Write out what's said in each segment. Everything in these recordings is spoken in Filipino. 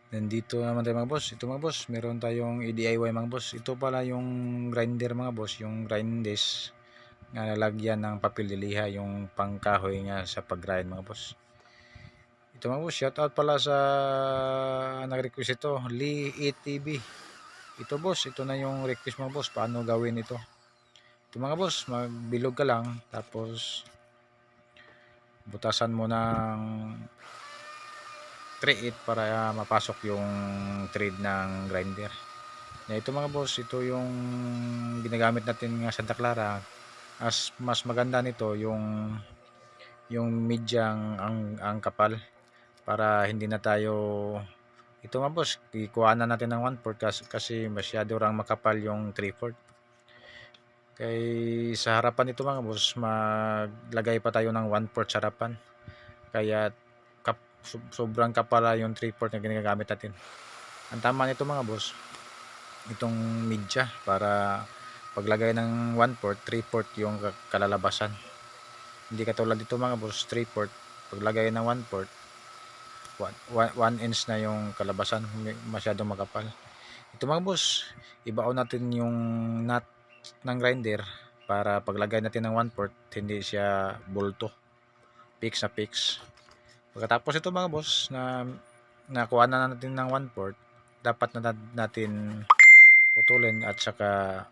Nandito naman tayo mga boss. Ito mga boss, meron tayong DIY mga boss. Ito pala yung grinder mga boss, yung grindes na lalagyan ng papel liliha, yung pangkahoy nga sa pag-grind mga boss. Ito mga boss, shoutout pala sa nag-request ito, Lee ATV. Ito boss, ito na yung request mga boss, paano gawin ito. Ito mga boss, magbilog ka lang, tapos butasan mo ng 3/8 para mapasok yung thread ng grinder. Ito mga boss, ito yung ginagamit natin nga Santa Clara. Mas maganda nito yung medyang ang kapal para hindi na tayo ito mga boss, ikuha na natin ng 1/4 kasi masyado rang makapal yung 3/4. Kay sa harapan nito mga boss, maglagay pa tayo ng 1/4 sa harapan. Kaya sobrang kapal yung 3/4 na ginagamit natin. Ang tama nito mga boss, itong media para paglagay ng 1/4, 3/4 yung kalalabasan. Hindi katulad dito mga boss, 3/4 paglagay ng 1/4, 1 inch na yung kalabasan, masyadong makapal. Ito mga boss, ibaon natin yung nut ng grinder para paglagay natin ng 1/4 hindi siya bulto, fix na fix. Pagkatapos ito mga boss na nakuha na natin ng 1/4, dapat na natin putulin at saka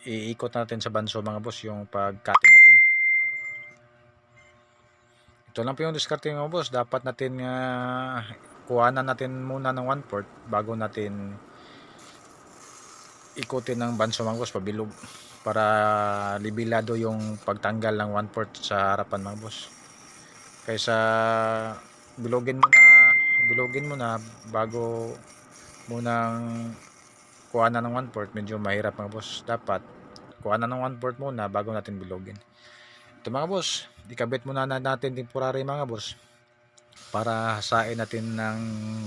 iikot natin sa banso mga boss yung pag-cutting natin. Ito lang po yung diskarte mga boss. Dapat natin kuhanan natin muna ng 1/4 bago natin ikutin ng banso mga boss pabilog para libilado yung pagtanggal ng 1/4 sa harapan mga boss. Kaysa bilogin mo na bago munang kuhanan ng 1/4, medyo mahirap mga boss. Dapat kuhanan ng 1/4 muna bago natin bilogin. Ito mga boss, ikabit muna natin temporary mga boss para hasain natin ng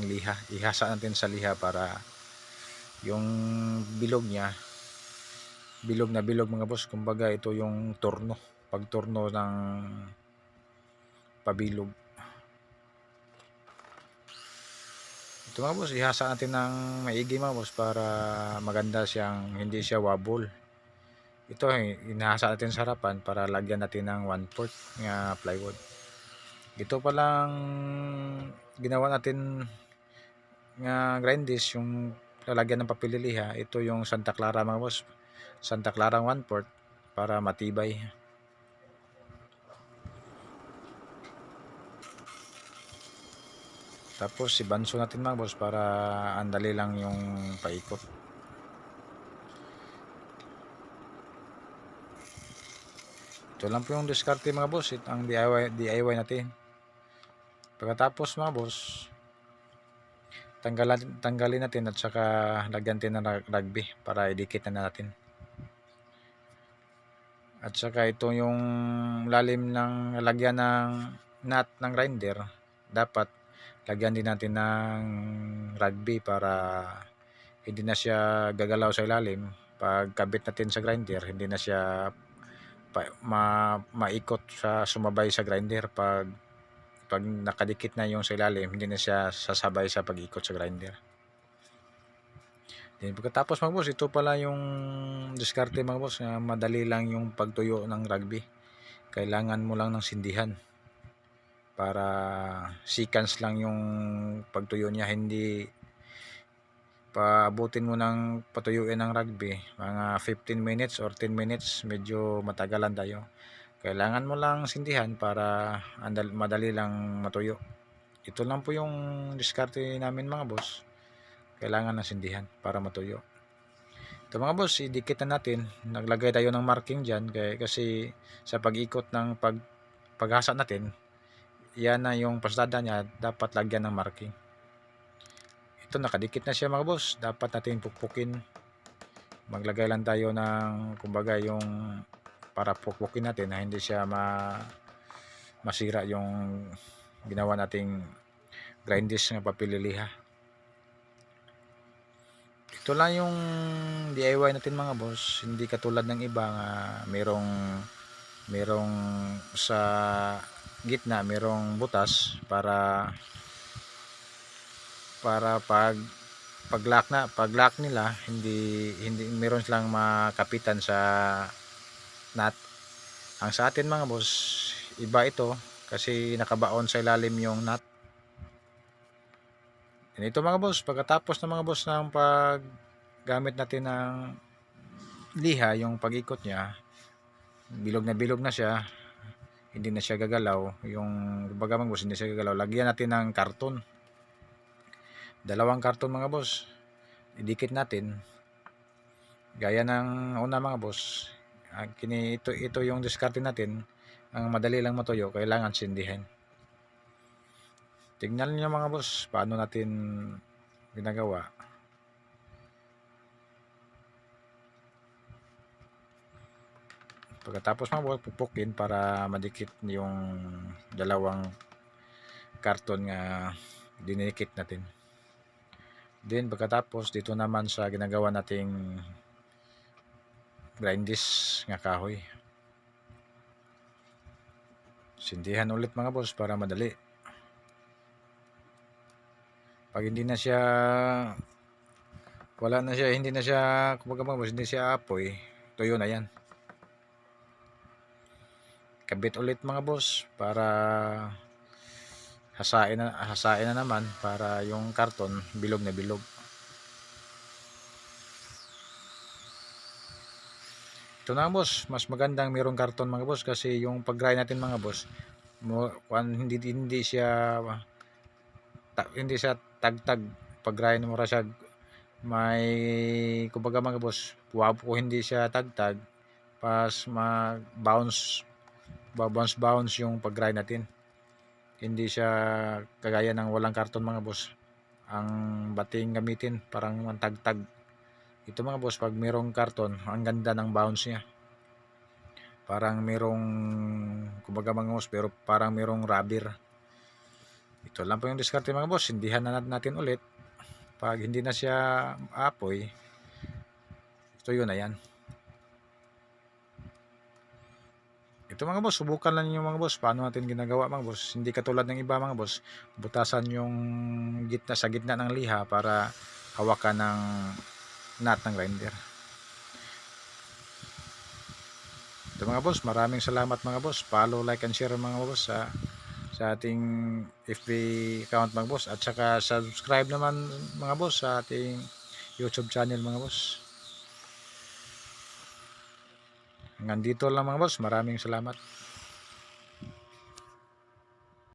liha. Ihasa natin sa liha para yung bilog niya, bilog na bilog mga boss. Kumbaga ito yung turno, pagturno ng pabilog. Ito mga boss, ihasa natin ng maigi mga boss para maganda siyang, hindi siya wobble. Ito inahasa natin sa harapan para lagyan natin ng 1/4 nga plywood. Ito palang ginawa natin nga grindis, yung lalagyan ng papel liliha. Ito yung Santa Clara mga boss, Santa Clara 1/4 para matibay. Tapos ibanso natin mga boss para andali lang yung paikot. Ito lang po yung diskarte mga boss, ang DIY natin. Pagkatapos mga boss, tanggalin natin at saka lagyan natin ng rugby para idikit na natin. At saka ito yung lalim ng lagyan ng nut ng grinder, dapat lagyan din natin ng rugby para hindi na siya gagalaw sa ilalim. Pag kabit natin sa grinder, hindi na siya maikot sa sumabay sa grinder. Pag nakadikit na yung sa ilalim, hindi na siya sasabay sa pag-ikot sa grinder. Then pagkatapos mga boss, ito pala yung diskarte mga boss, madali lang yung pagtuyo ng rugby. Kailangan mo lang ng sindihan para seconds lang yung pagtuyo niya, hindi paabutin mo ng patuyuin ng rugby mga 15 minutes or 10 minutes, medyo matagalan tayo. Kailangan mo lang sindihan para madali lang matuyo. Ito lang po yung diskarte namin mga boss, kailangan ng sindihan para matuyo. Ito mga boss, idikit na natin. Naglagay tayo ng marking dyan kasi sa pag-ikot ng paghasa natin, yan na yung pasada niya, dapat lagyan ng marking. Ito nakadikit na siya mga boss, dapat natin pukpukin. Maglagay lang tayo ng kumbaga yung para pukpukin natin na hindi siya masira yung ginawa nating grindis ng papililiha. Ito lang yung DIY natin mga boss, hindi katulad ng iba nga merong sa gitna merong butas para para pag lock nila, hindi meron silang makapitan sa nut. Ang sa atin mga boss, iba ito kasi nakabaon sa ilalim yung nut. Ito mga boss, pagkatapos ng mga boss ng paggamit natin ng liha, yung pag-ikot niya, bilog na siya, hindi na siya gagalaw. Yung kumbaga mga boss, hindi siya gagalaw. Lagyan natin ng karton. Dalawang karton mga boss. Idikit natin. Gaya ng una mga boss. Ito yung diskarte natin. Ang madali lang matuyo, kailangan sindihan. Tignan niyo mga boss, paano natin ginagawa. Pagkatapos mga boss, pupukin para madikit yung dalawang karton nga dinikit natin. Then pagkatapos dito naman sa ginagawa nating grindis nga kahoy. Sindihan ulit mga boss para madali. Pag hindi na siya hindi na siya kumbaga mga boss, hindi siya apoy, tuyo na yan. Kabit ulit mga boss para hasain na naman para yung karton bilog na bilog. Ito na boss, mas magandang mayroong karton mga boss kasi yung pag-grind natin mga boss, hindi siya tagtag. Pag-grind mo ra siya may kumbaga mga boss, po hindi siya tagtag pas bounce yung pag-grind natin. Hindi siya kagaya ng walang karton mga boss. Ang bating gamitin parang mantagtag. Ito mga boss, pag mayroong karton, ang ganda ng bounce niya. Parang mayroong kumbaga mga boss, pero parang mayroong rubber. Ito lang po yung diskarte mga boss. Sindihan na natin ulit. Pag hindi na siya apoy, ito yun na yan. Ito mga boss, subukan lang niyo mga boss paano natin ginagawa mga boss. Hindi katulad ng iba mga boss, butasan yung sa gitna ng liha para hawakan ng nut ng grinder. Ito mga boss, maraming salamat mga boss. Follow, like, and share mga boss sa ating FB account mga boss. At saka subscribe naman mga boss sa ating YouTube channel mga boss. Hanggang dito lang mga boss. Maraming salamat.